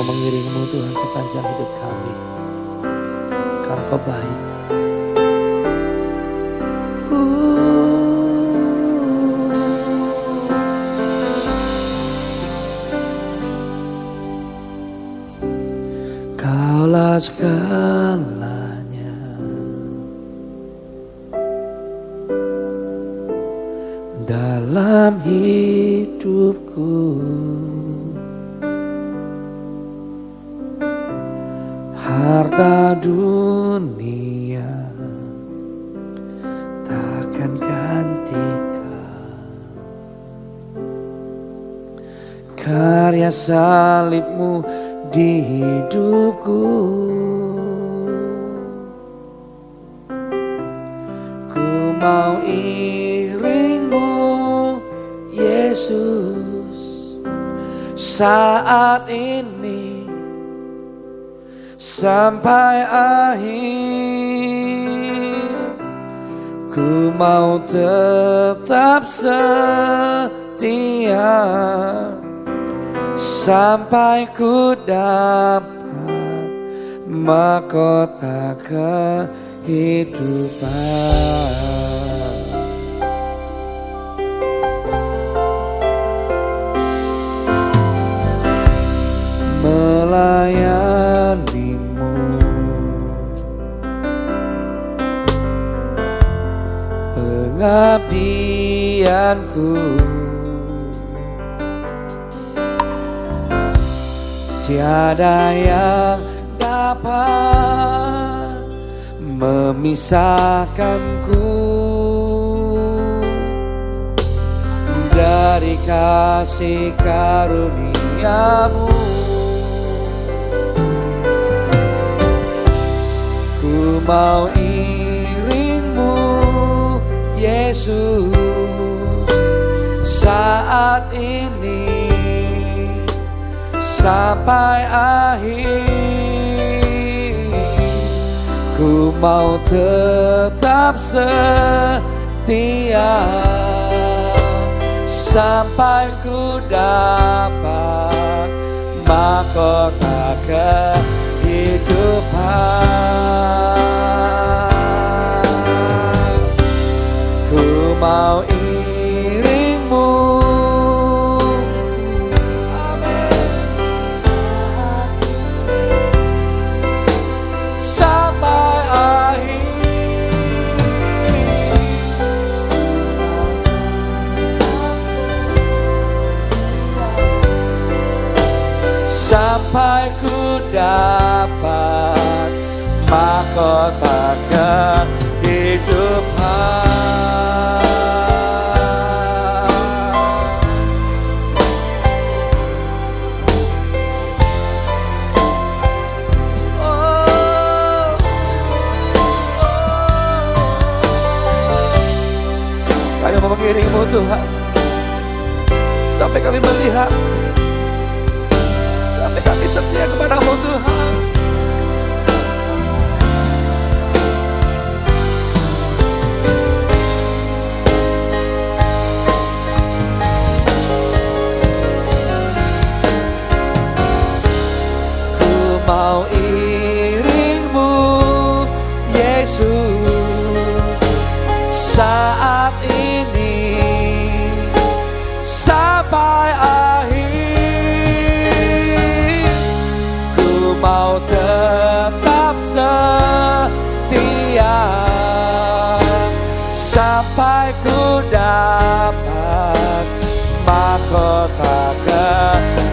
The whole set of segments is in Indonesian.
mau mengiringmu Tuhan sepanjang hidup kami, karena Kau baik. Kaulah segalanya, dalam hidupku. Harta dunia takkan gantikan karya salibmu di hidupku. Ku mau iringmu Yesus saat ini sampai akhir. Ku mau tetap setia sampai ku dapat mahkota kehidupan. Melayanimu, pengabdianku, tiada yang dapat memisahkanku dari kasih karuniamu. Ku mau iringmu Yesus saat ini sampai akhir. Ku mau tetap setia sampai ku dapat mahkota kehidupan. Ku mau iringmu, amin, sampai akhir. Sampai ku dapat mahkota kehidupan. Kami mau mengiringmu Tuhan sampai kami melihat, sampai kami setia kepada-Mu Tuhan. Ku mau iringmu Yesus saat ini sampai akhir. Ku mau tetap setia sampai ku dapat mahkota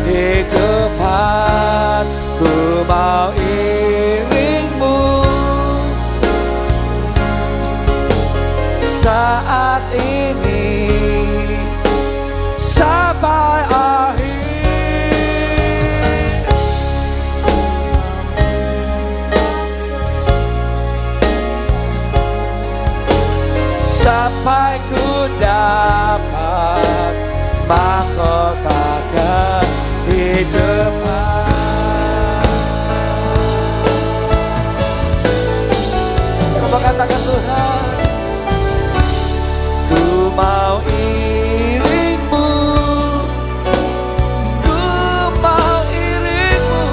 kehidupan. Ku mau iringmu saat ini sampai akhir. Sampai ku dapat mahkota kehidupan. Coba katakan Tuhan, ku mau iringmu, ku mau iringmu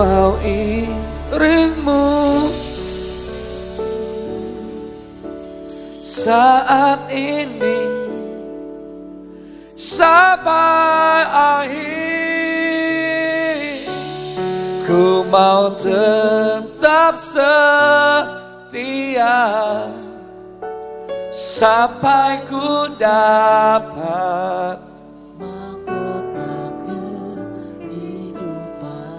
mau iringmu saat ini sampai akhir. Ku mau tetap setia sampai ku dapat mahkota kehidupan.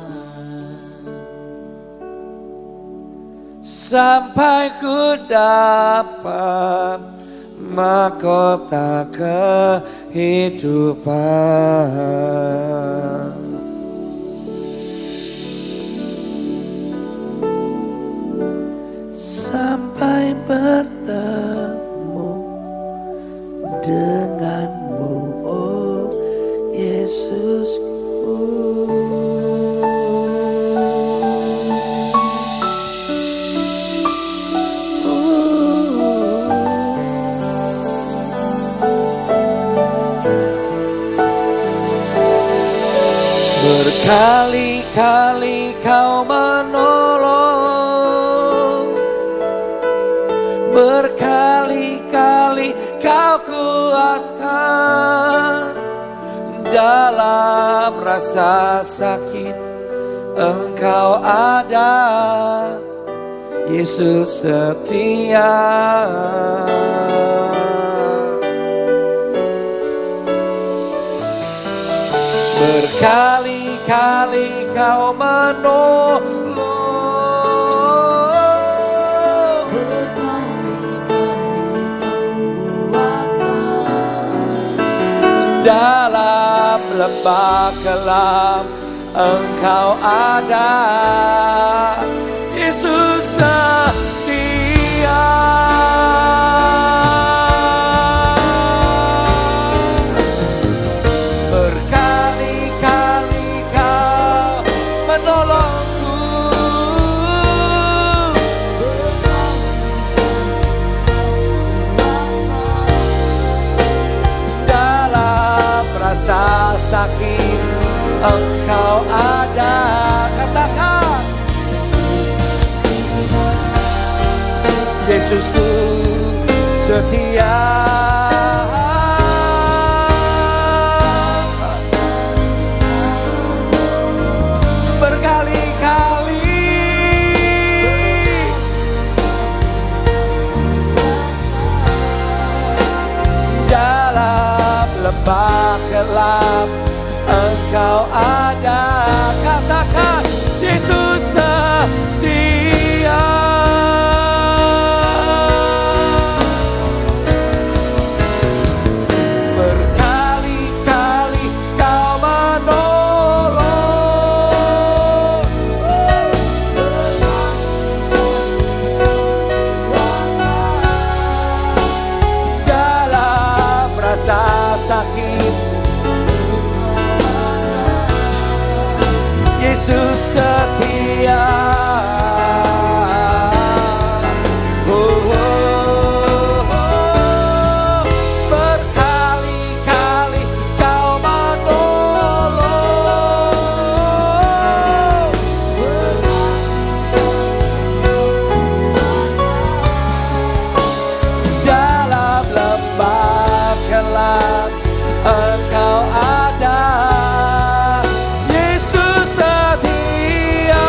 Sampai ku dapat mahkota kehidupan. Sampai bertemu denganmu, oh Yesusku. Berkali-kali kau menolong, berkali-kali kau kuatkan. Dalam rasa sakit Engkau ada, Yesus setia. Berkali-kali kau menolong, dalam lembah kelam Engkau ada, Yesus setia. Berkali-kali kau menolongku, dalam rasa sakit Engkau ada. Katakan, Yesusku setia. Berkali-kali dalam lembah kelam Engkau ada. Katakan, Yesus setia. Berkali-kali kau menolong, dalam rasa sakit Yesus setia. Oh, oh, oh. Berkali-kali kau menolong, dalam lembah kelam Engkau ada, Yesus setia.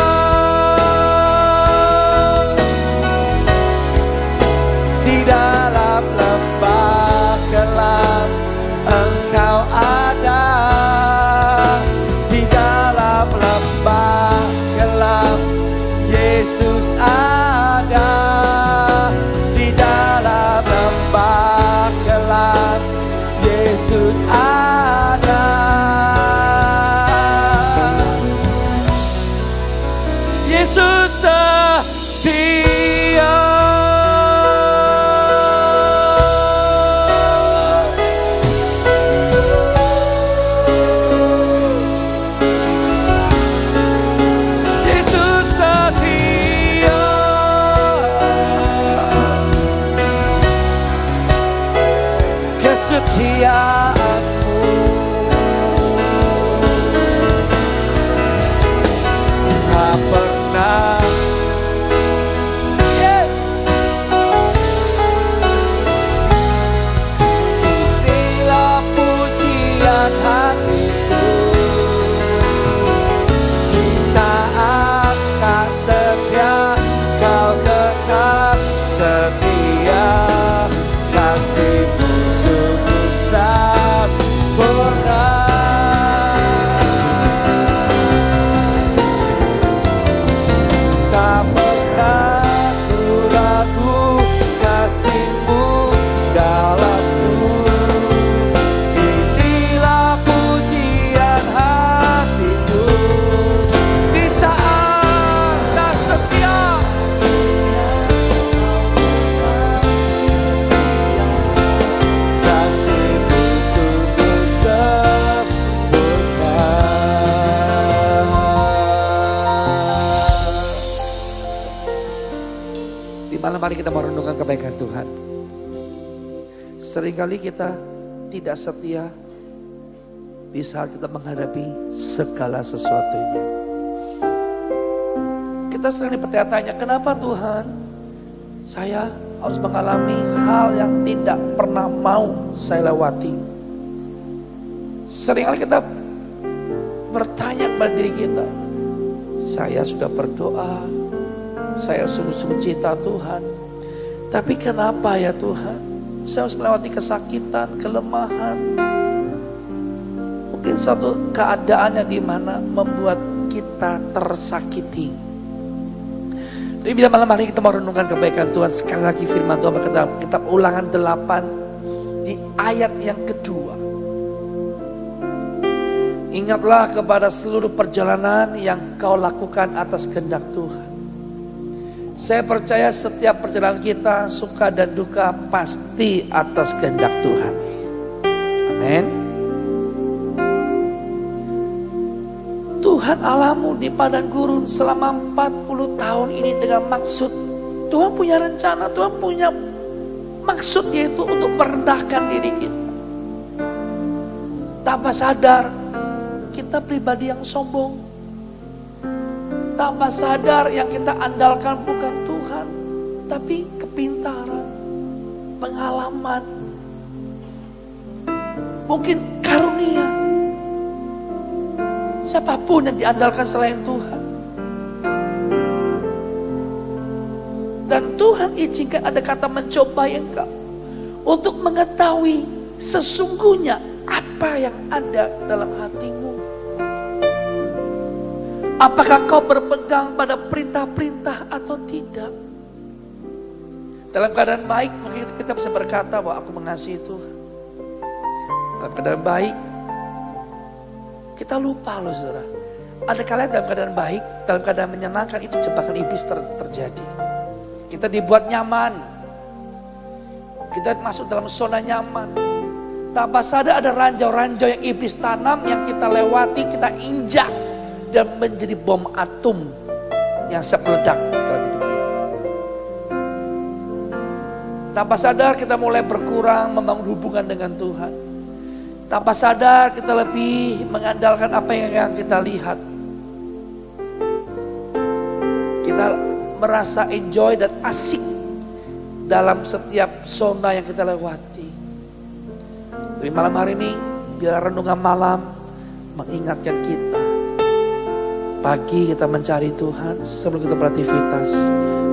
mari kita merenungkan kebaikan Tuhan. Seringkali kita tidak setia di saat kita menghadapi segala sesuatunya. Kita sering bertanya-tanya, kenapa Tuhan saya harus mengalami hal yang tidak pernah mau saya lewati. Seringkali kita bertanya kepada diri kita, saya sudah berdoa, saya sungguh-sungguh cinta Tuhan, tapi kenapa ya Tuhan saya harus melewati kesakitan, kelemahan. Mungkin suatu keadaannya di mana membuat kita tersakiti. Tapi bila malam hari kita mau renungkan kebaikan Tuhan, sekali lagi firman Tuhan berkata dalam kitab Ulangan 8 di ayat yang kedua. Ingatlah kepada seluruh perjalanan yang kau lakukan atas kehendak Tuhan. Saya percaya setiap perjalanan kita, suka dan duka, pasti atas kehendak Tuhan. Amin. Tuhan Allahmu di padang gurun selama 40 tahun ini dengan maksud. Tuhan punya rencana, Tuhan punya maksud, yaitu untuk merendahkan diri kita. Tanpa sadar kita pribadi yang sombong. Tanpa sadar yang kita andalkan bukan Tuhan, tapi kepintaran, pengalaman, mungkin karunia. Siapapun yang diandalkan selain Tuhan. Dan Tuhan izinkan ada kata mencobai engkau untuk mengetahui sesungguhnya apa yang ada dalam hatimu. Apakah kau berpegang pada perintah-perintah atau tidak? Dalam keadaan baik mungkin kita bisa berkata bahwa aku mengasihi Tuhan. Dalam keadaan baik kita lupa loh saudara. Ada kalian dalam keadaan baik, dalam keadaan menyenangkan, itu jebakan iblis terjadi. Kita dibuat nyaman. Kita masuk dalam zona nyaman. Tanpa sadar ada ranjau-ranjau yang iblis tanam, yang kita lewati, kita injak. Dan menjadi bom atom yang siap meledak dalam hidup kita. Tanpa sadar kita mulai berkurang membangun hubungan dengan Tuhan. Tanpa sadar kita lebih mengandalkan apa yang kita lihat. Kita merasa enjoy dan asik dalam setiap zona yang kita lewati. Tapi malam hari ini, biar renungan malam mengingatkan kita. Pagi kita mencari Tuhan sebelum kita beraktivitas.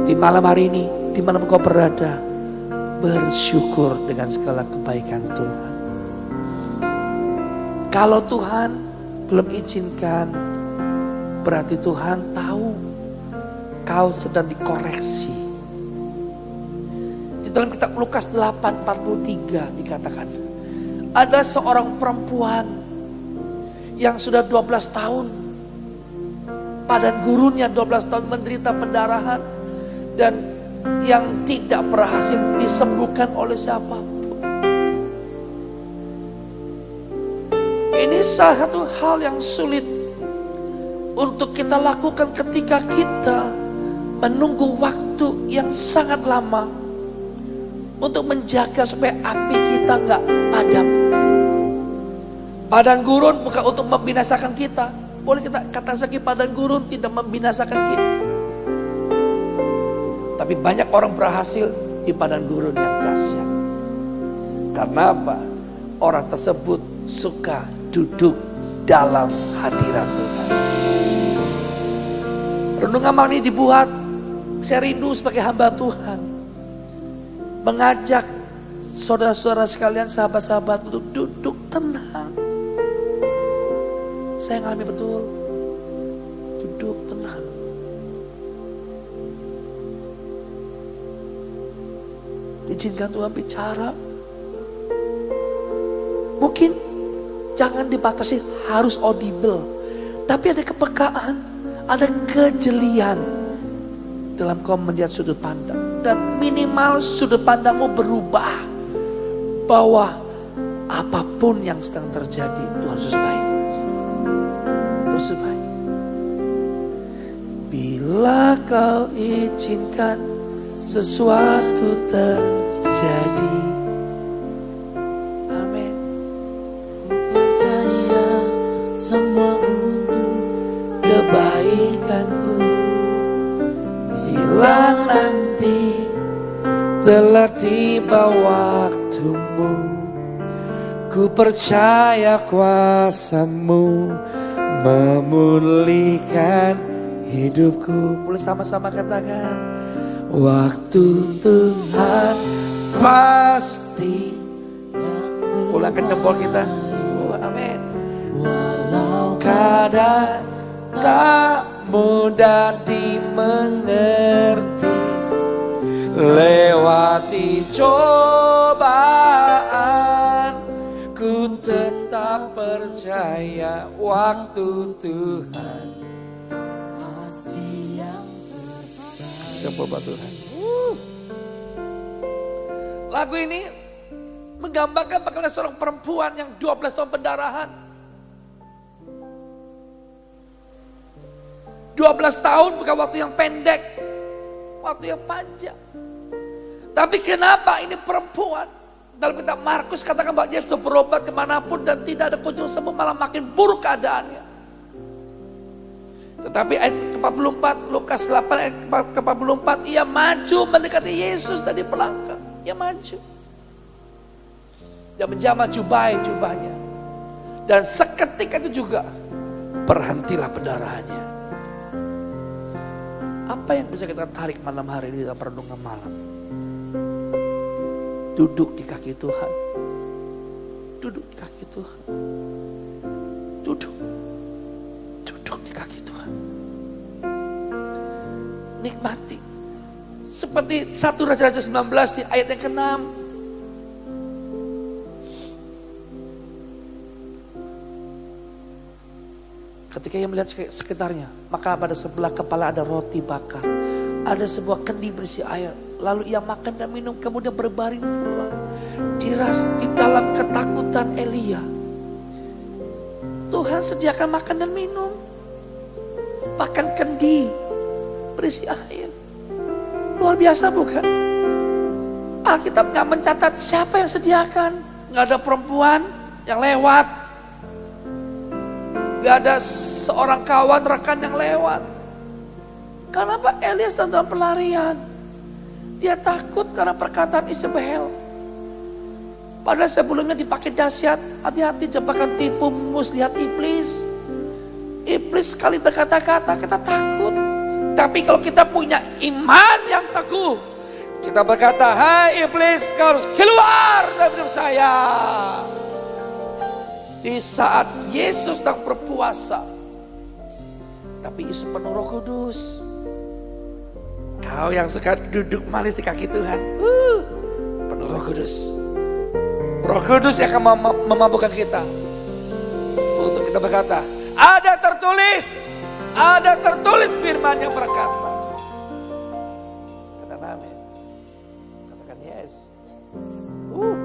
Di malam hari ini, di mana engkau berada, bersyukur dengan segala kebaikan Tuhan. Kalau Tuhan belum izinkan, berarti Tuhan tahu kau sedang dikoreksi. Di dalam kitab Lukas 8:43 dikatakan, ada seorang perempuan yang sudah 12 tahun, padan gurunnya 12 tahun menderita pendarahan, dan yang tidak berhasil disembuhkan oleh siapapun. Ini salah satu hal yang sulit untuk kita lakukan ketika kita menunggu waktu yang sangat lama untuk menjaga supaya api kita nggak padam. Padan gurun bukan untuk membinasakan kita. Boleh kita katakan saja padan gurun tidak membinasakan kita. Tapi banyak orang berhasil di padan gurun yang dahsyat. Karena apa? Orang tersebut suka duduk dalam hadirat Tuhan. Renungan malam ini dibuat, saya rindu sebagai hamba Tuhan mengajak saudara-saudara sekalian, sahabat-sahabat untuk duduk tenang. Saya ngalami betul, duduk tenang. Izinkan Tuhan bicara. Mungkin jangan dibatasi harus audible, tapi ada kepekaan, ada kejelian dalam kau melihat sudut pandang. Dan minimal sudut pandangmu berubah, bahwa apapun yang sedang terjadi Tuhan Yesus baik. Tuhan Yesus baik. Bila kau izinkan, sesuatu terjadi. Amin. Ku percaya semua untuk Kebaikanku bila nanti telah tiba waktumu, ku percaya kuasa-Mu memulihkan hidupku. Boleh sama-sama katakan, waktu Tuhan pasti. Ulangkan jempol kita. Oh, amin. Walau kadang tak mudah dimengerti, lewati cobaan, ku tetap percaya waktu Tuhan pasti yang terbaik. Coba Tuhan. Lagu ini menggambarkan bagaimana seorang perempuan yang 12 tahun pendarahan. 12 tahun bukan waktu yang pendek, waktu yang panjang. Tapi kenapa ini perempuan? Dalam kitab Markus katakan bahwa dia sudah berobat kemanapun dan tidak ada kunjung sembuh, malah makin buruk keadaannya. Tetapi ayat ke-44, Lukas 8 ayat ke-44, ia maju mendekati Yesus dari belakang. Ia maju. Dia menjamah jubahnya. Dan seketika itu juga berhentilah pendarahannya. Apa yang bisa kita tarik malam hari ini dalam renungan malam? Duduk di kaki Tuhan. Duduk di kaki Tuhan. Duduk di kaki Tuhan. Nikmati. Seperti 1 Raja-Raja 19 di ayat yang ke-6. Ketika ia melihat sekitarnya, maka pada sebelah kepala ada roti bakar, ada sebuah kendi berisi air. Lalu ia makan dan minum, kemudian berbaring pula. Di dalam ketakutan Elia, Tuhan sediakan makan dan minum, bahkan kendi berisi air. Luar biasa bukan? Alkitab gak mencatat siapa yang sediakan. Gak ada perempuan yang lewat. Gak ada seorang kawan rekan yang lewat. Karena Pak Elia sedang dalam pelarian. Dia takut karena perkataan Isabel. Padahal sebelumnya dipakai dahsyat. Hati-hati jebakan tipu muslihat iblis. Iblis sekali berkata-kata kita takut. Tapi kalau kita punya iman yang teguh, kita berkata, hai iblis, kau harus keluar dari hidup saya. Di saat Yesus sedang berpuasa, tapi Yesus penuh Roh Kudus. Kau yang suka duduk manis di kaki Tuhan, penuh Roh Kudus. Roh Kudus yang akan memampukan kita untuk kita berkata, ada tertulis firman yang berkata. Katakan amin. Katakan yes.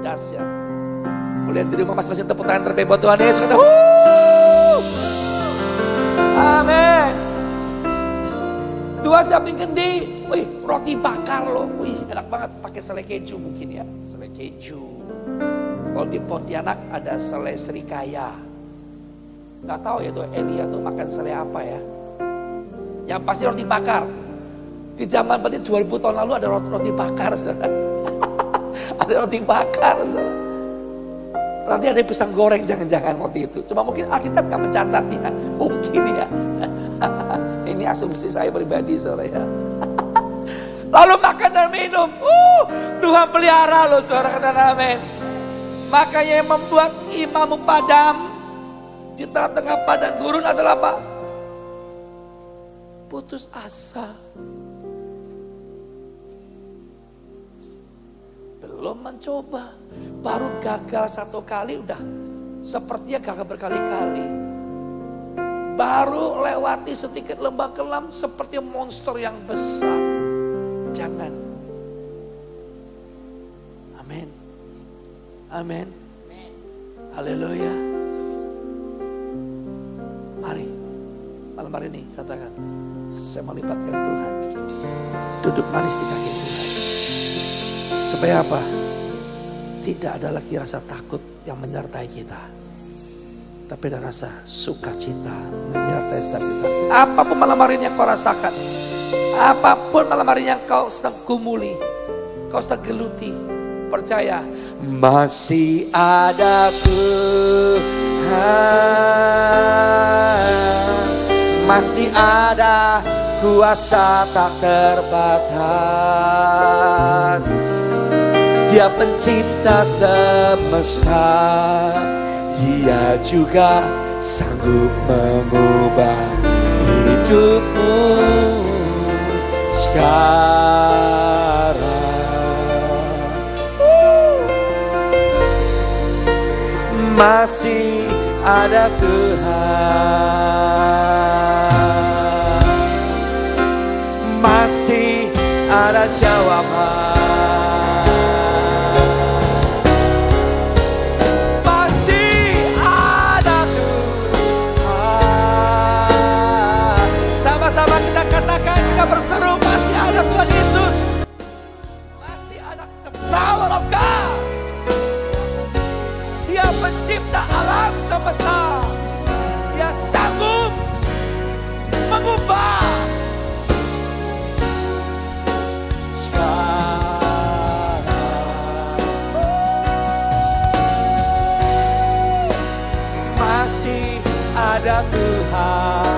Dahsyat. Kulihat di rumah masing-masing tepuk tangan terbaik buat Tuhan Yesus. Kata, amin. Dua samping kendi. Wih, roti bakar loh. Wih, enak banget. Pakai selai keju mungkin ya. Selai keju. Kalau di Pontianak ada selai serikaya. Gak tahu ya tuh Elia tuh makan selai apa ya. Yang pasti roti bakar. Di zaman berarti 2000 tahun lalu ada roti bakar. Ada roti bakar. Nanti ada pisang goreng, jangan-jangan waktu itu. Cuma mungkin Alkitab gak mencatat ya. Mungkin ya. Ini asumsi saya pribadi saudara ya. Lalu makan dan minum. Tuhan pelihara loh saudara, kata amin. Makanya yang membuat imanmu padam di tengah-tengah padang gurun adalah apa? Putus asa. Belum mencoba. Baru gagal satu kali udah sepertinya gagal berkali-kali. Baru lewati sedikit lembah kelam seperti monster yang besar. Jangan. Amin. Amin. Amin. Haleluya. Mari. Malam malam hari ini katakan, saya melibatkan Tuhan. Duduk manis di kaki Tuhan. Supaya apa? Tidak ada lagi rasa takut yang menyertai kita. Tapi ada rasa sukacita menyertai setiap kita. Apapun malam hari ini yang kau rasakan. Apapun malam hari ini yang kau sedang gumuli. Kau sedang geluti. Percaya. Masih ada Tuhan. Masih ada kuasa tak terbatas. Dia pencipta semesta. Dia juga sanggup mengubah hidupmu sekarang. Masih ada Tuhan. Masih ada jawaban. Sama kita katakan, kita berseru, masih ada Tuhan Yesus. Masih ada the power of God. Dia pencipta alam semesta. Dia sanggup mengubah sekarang. Masih ada Tuhan.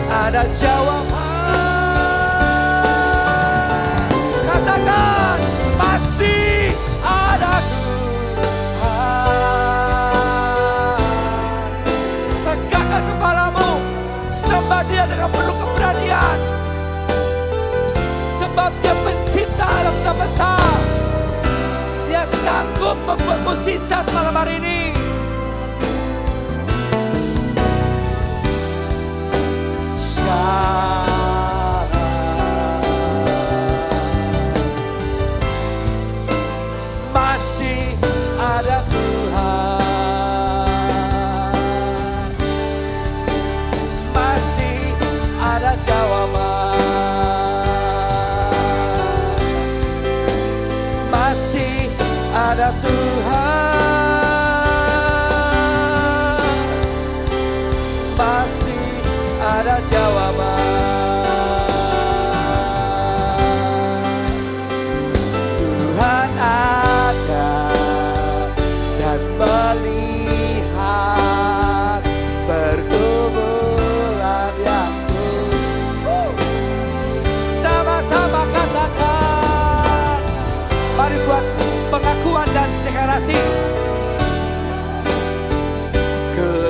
Ada jawaban. Katakan, masih ada Tuhan. Tegakkan kepalamu, sembah Dia dengan penuh keberanian. Sebab Dia pencipta alam semesta. Dia sanggup membuat mukjizat malam hari ini. Masih ada Tuhan. Masih ada jawaban. Masih ada Tuhan. Masih ada jawaban. Tuhan ada dan melihat pergumulan yang sama-sama katakan. Mari buat pengakuan dan deklarasi.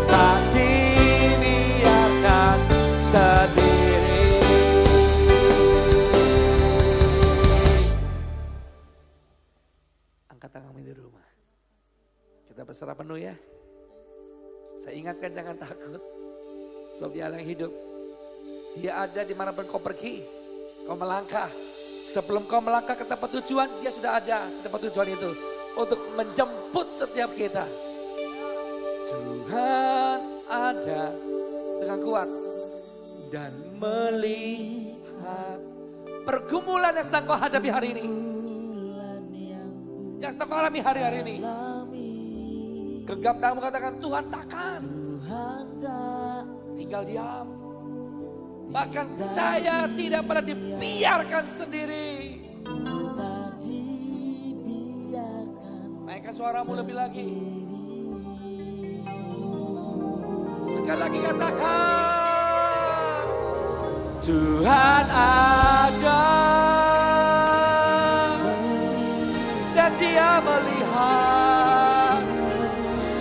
Tak dibiarkan sendiri. Angkat tangan di rumah. Kita berserah penuh ya. Saya ingatkan jangan takut. Sebab Dia yang hidup. Dia ada dimanapun kau pergi. Kau melangkah. Sebelum kau melangkah ke tempat tujuan, Dia sudah ada di tempat tujuan itu. Untuk menjemput setiap kita. Tuhan ada dengan kuat dan melihat pergumulan yang sedang kau hadapi hari ini, yang sedang kau alami hari-hari ini. Genggam tanganmu, katakan, Tuhan takkan tinggal diam. Bahkan saya tidak pernah dibiarkan sendiri. Naikkan suaramu lebih lagi. Sekali lagi katakan, Tuhan ada dan Dia melihat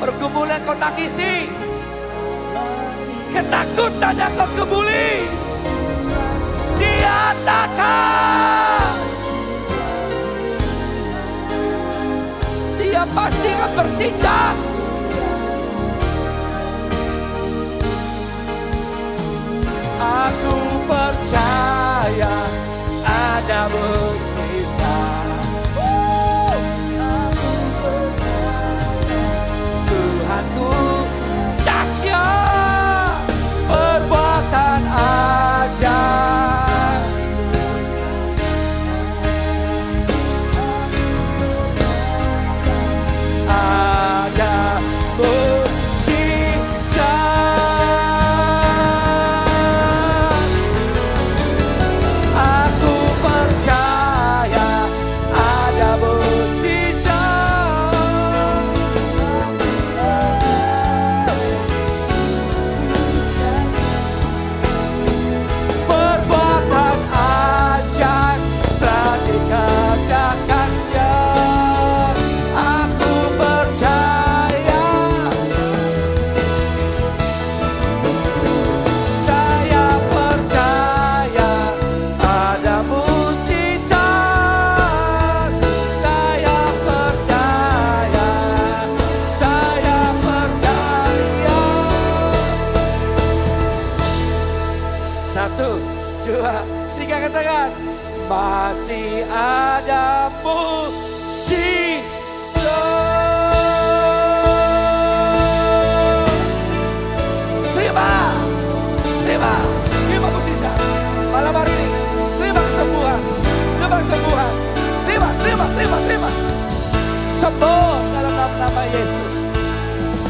pergumulan kau tangisi, ketakutan yang kau kebuli. Dia takkan, Dia pasti akan bertindak. Aku percaya ada mukjizat. Tuhan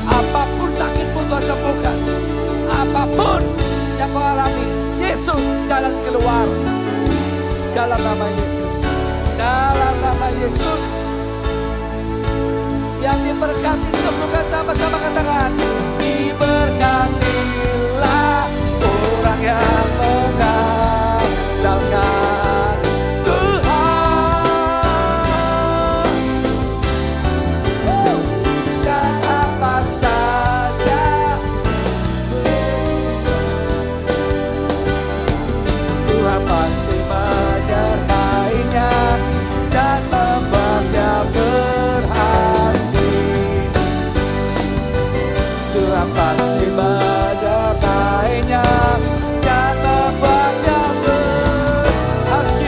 Apapun sakitmu Tuhan sembuhkan. Apapun yang kau alami, Yesus jalan keluar. Dalam nama Yesus. Dalam nama Yesus. Yang diberkati sembuhkan, sama-sama katakan. Diberkatilah orang yang mengandalkan Tuhan. Dan apa saja Tuhan pasti menyertainya dan membuatnya berhasil. Tuhan pasti menyertainya dan membuatnya berhasil.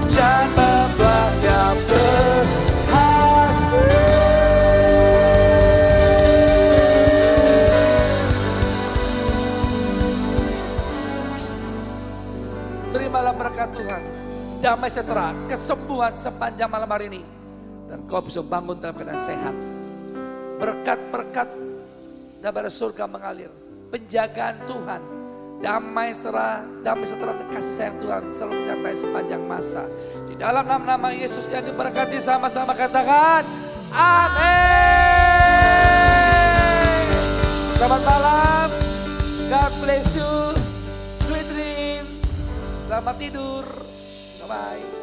Dan membuatnya berhasil. Terimalah berkat Tuhan, damai sejahtera, kesembuhan sepanjang malam hari ini. Dan kau bisa bangun dalam keadaan sehat. Berkat-berkat dari surga mengalir. Penjagaan Tuhan, damai sejahtera dan kasih sayang Tuhan selalu menyertai sepanjang masa. Di dalam nama Yesus yang diberkati, sama-sama katakan amin. Selamat malam. God bless you. Sweet dream. Selamat tidur. Bye-bye.